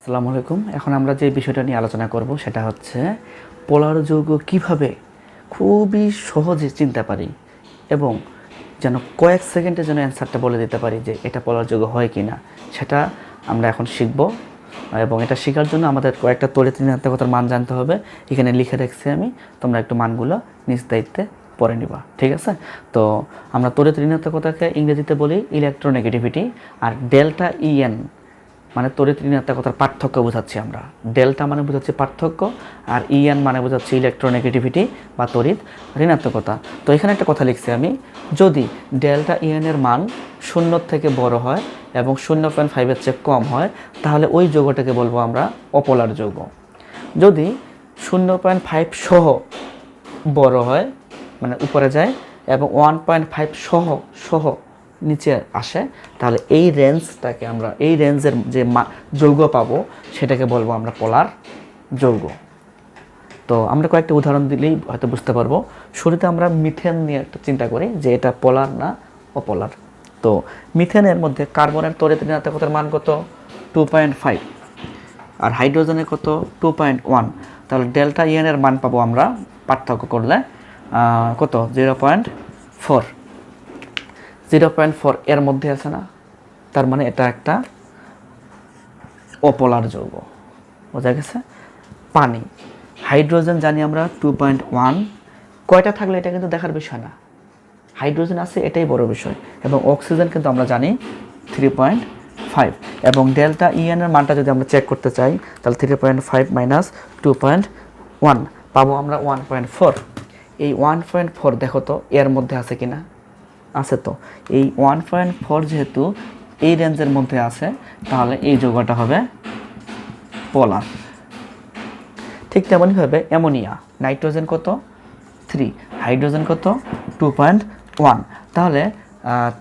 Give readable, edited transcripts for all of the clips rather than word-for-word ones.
আসসালামু আলাইকুম। এখন আমরা যে বিষয়টা নিয়ে আলোচনা করব সেটা হচ্ছে পোলার যৌগ কিভাবে খুবই সহজে চিনতে পারি এবং যেন কয়েক সেকেন্ডে যেন অ্যান্সারটা বলে দিতে পারি যে এটা পোলার যৌগ হয় কি না, সেটা আমরা এখন শিখব। এবং এটা শেখার জন্য আমাদের কয়েকটা তড়িৎ ঋণাত্মকতার মান জানতে হবে। এখানে লিখে রাখছি আমি, তোমরা একটু মানগুলো নিজ দায়িত্বে পড়ে নিবা, ঠিক আছে? তো আমরা তড়িৎ ঋণাত্মকতাকে ইংরেজিতে বলি ইলেকট্রোনেগেটিভিটি, আর ডেল্টা ইএন মানে তড়িৎ ঋণাত্মকতার পার্থক্য বোঝাচ্ছি আমরা। ডেল্টা মানে বোঝাচ্ছি পার্থক্য, আর ইএন মানে বোঝাচ্ছি ইলেকট্রোনেগেটিভিটি বা তড়িৎ ঋণাত্মকতা। তো এখানে একটা কথা লিখছি আমি, যদি ডেল্টা ইএনের মান 0 থেকে বড় হয় এবং 0.5-এর চেয়ে কম হয় তাহলে ওই যৌগটাকে বলবো আমরা অপোলার যৌগ। যদি 0.5 সহ বড় হয় মানে উপরে যায় এবং 1.5 সহ নিচে আসে তাহলে এই রেঞ্জটাকে আমরা, এই রেঞ্জের যে যৌগ পাবো সেটাকে বলবো আমরা পোলার যৌগ। তো আমরা কয়েকটা উদাহরণ দিলেই হয়তো বুঝতে পারবো। শুরুতে আমরা মিথেন নিয়ে একটা চিন্তা করি যে এটা পোলার না অপোলার। তো মিথেনের মধ্যে কার্বনের তড়িৎ ঋণাত্মকতার মান কত? 2.5, আর হাইড্রোজেনের কত? 2.1। তাহলে ডেল্টা ইএনের মান পাবো আমরা পার্থক্য করলে কত? 0.4। 0.4 এর মধ্যে আছে না, তার মানে এটা একটা অপোলার যৌগ। বোঝা গেছে? পানি, হাইড্রোজেন জানি আমরা 2.1, কয়টা থাকলে এটা কিন্তু দেখার বিষয় না, হাইড্রোজেন আছে এটাই বড় বিষয়। এবং অক্সিজেন কিন্তু আমরা জানি 3.5। এবং ডেল্টা ইএন এর মানটা যদি আমরা চেক করতে চাই তাহলে 3.5 মাইনাস 2.1 পাবো আমরা 1.4। এই 1.4 দেখো তো এর মধ্যে আছে কিনা, আছে। তো এই 1.4 যেহেতু এই রেঞ্জের মধ্যে আছে তাহলে এই যৌগটা হবে পোলার। ঠিক তেমনইভাবে অ্যামোনিয়া, নাইট্রোজেন কত? 3, হাইড্রোজেন কত? 2.1। তাহলে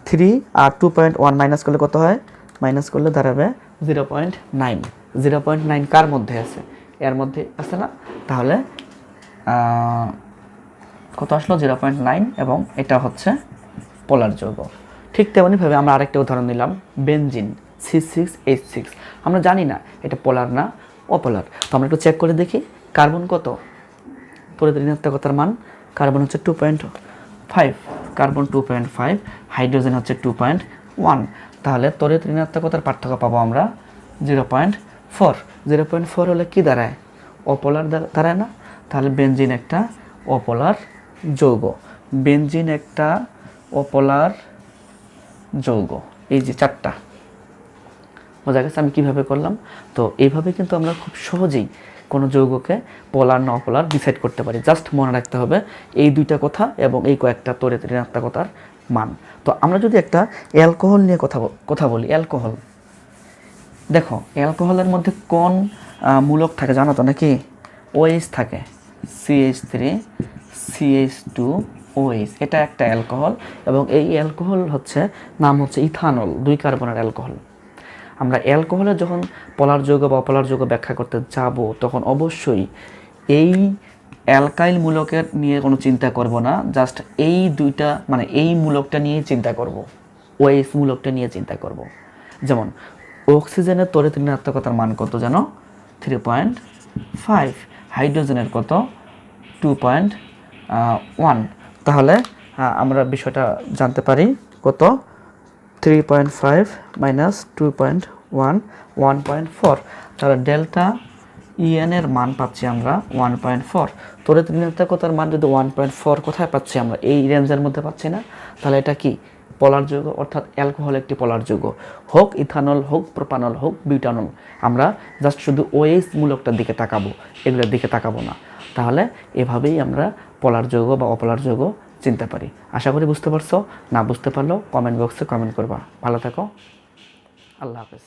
3 আর 2.1 মাইনাস করলে কত হয়? মাইনাস করলে দাঁড়াবে 0.9। 0.9 কার মধ্যে আছে? এর মধ্যে আছে না, তাহলে কত আসলো? 0.9, এবং এটা হচ্ছে পোলার যৌগ। ঠিক তেমনইভাবে আমরা আরেকটা উদাহরণ নিলাম, বেনজিন C6H6। আমরা জানি না এটা পোলার না অপোলার, তো আমরা একটু চেক করে দেখি। কার্বন কত? তড়িৎ ঋণাত্মকতার মান, কার্বন হচ্ছে 2.5, কার্বন 2.5, হাইড্রোজেন হচ্ছে 2.1। তাহলে তড়িৎ ঋণাত্মকতার পার্থক্য পাবো আমরা 0.4। 0.4 হলে কি দাঁড়ায়? অপোলার দাঁড়ায় না? তাহলে বেনজিন একটা অপোলার যৌগ। বেনজিন একটা অপোলার যৌগ। এই যে 4টা, বোঝা গেছে আমি কিভাবে করলাম? তো এইভাবে কিন্তু আমরা খুব সহজেই কোনো যৌগকে পোলার না অপোলার ডিসাইড করতে পারি। জাস্ট মনে রাখতে হবে এই দুইটা কথা এবং এই কয়েকটা তড়িৎ ঋণাত্মকতার মান। তো আমরা যদি একটা অ্যালকোহল নিয়ে কথা বলি, অ্যালকোহল দেখো, অ্যালকোহলের মধ্যে কোন মূলক থাকে জানো তো নাকি? OH থাকে, CH3 CH2OH, এটা একটা অ্যালকোহল। এবং এই অ্যালকোহল হচ্ছে নাম হচ্ছে ইথানল, 2 কার্বনের অ্যালকোহল। আমরা অ্যালকোহলের যখন পোলার যৌগ বা অপোলার যৌগ ব্যাখ্যা করতে যাব তখন অবশ্যই এই অ্যালকাইল মূলকের নিয়ে কোনো চিন্তা করব না, জাস্ট এই দুইটা মানে এই মূলকটা নিয়ে চিন্তা করব, OH মূলকটা নিয়ে চিন্তা করব। যেমন অক্সিজেনের তড়িৎ ঋণাত্মকতার মান কত জানো? 3.5, হাইড্রোজেনের কত? 2.1। তাহলে আমরা বিষয়টা জানতে পারি কত? 3.5 মাইনাস 2.1, 1.4। তাহলে ডেল্টা ইএন এর মান পাচ্ছি আমরা 1.4। তড়িৎ ঋণাত্মকতার মান যদি 1.4 কোথায় পাচ্ছি আমরা? এই রেঞ্জের মধ্যে পাচ্ছি না, তাহলে এটা কি পোলার যৌগ, অর্থাৎ অ্যালকোহল একটি পোলার যৌগ। হোক ইথানল, হোক প্রোপানল, হোক বিউটানল, আমরা জাস্ট শুধু OH মূলকটার দিকে তাকাবো, এগুলোর দিকে তাকাবো না। তাহলে এভাবেই আমরা পোলার যৌগ বা অপোলার যৌগ চিনতে পারি। আশা করি বুঝতে পারছো। না বুঝতে পারলেও কমেন্ট বক্সে কমেন্ট করবা। ভালো থাকো, আল্লাহ হাফেজ।